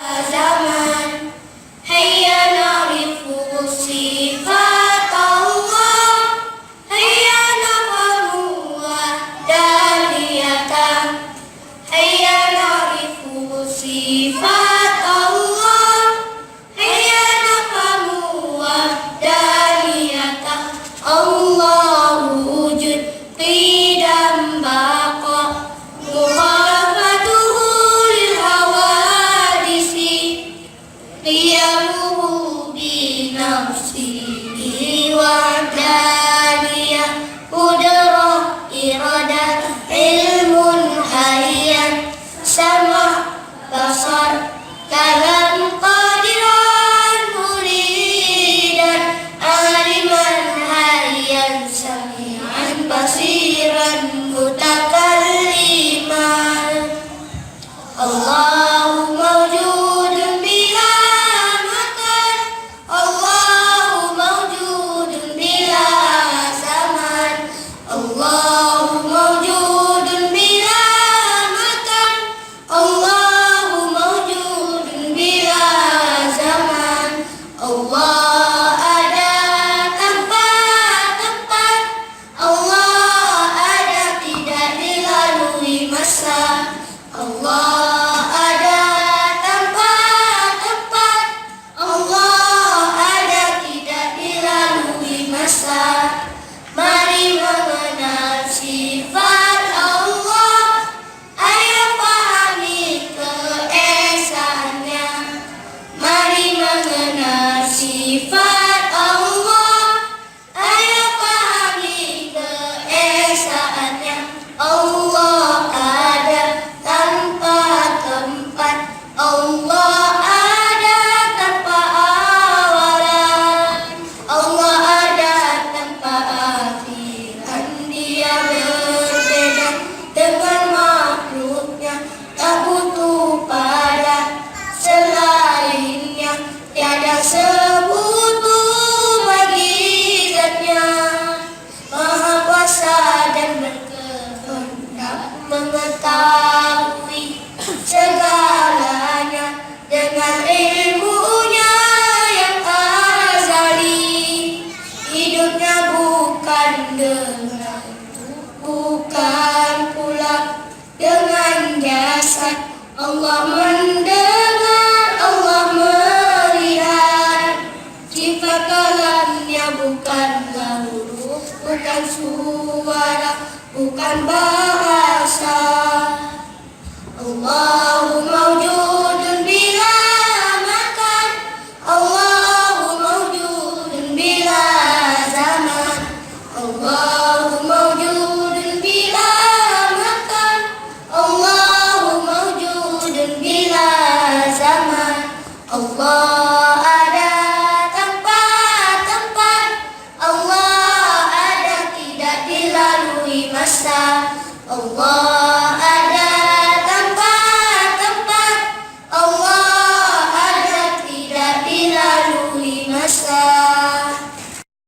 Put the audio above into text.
zaman. Hayya na'rifu sifat Allah, hayya nafhamu wahdaniyatan. Hayya na'rifu sifat Allah, hayya nafhamu wahdaniyatan. Allahu wujud qidam baqa, mukhalafatuhu lil hawadisi, qiyamuhu bi nafsihi wahdaniyah, qudrah iradah ilmun hayyan, sama basar kalam qadiran muridan, aliman hayyan sami'an basiran mutakalliman. Allahu mawjudun bila makan, Allahu mawjudun bila zaman. Allahu mawjudun bila makan, Allahu mawjudun bila zaman. Allah ada tanpa tempat, Allah ada tidak dilalui masa. Allah ada tanpa tempat, Allah ada tidak dilalui masa. Mari mengenal sifat Allah, ayo pahami keesaannya. Mari mengenal sifat Allah, ayo pahami keesaannya. Allah ada tanpa tempat, Allah ada tanpa awalan, Allah ada tanpa akhiran. Dia berbeda dengan makhluknya, tak butuh pada selainnya, tiada sekutu bagi zatnya. Maha kuasa dan berkehendak, mengetahui segalanya dengan ilmunya yang azali. Hidupnya bukan dengan bukan pula dengan jasad. Allah mendengar, Allah melihat. Sifat kalamnya bukanlah huruf, bukan suara, bukan bahasa. Allah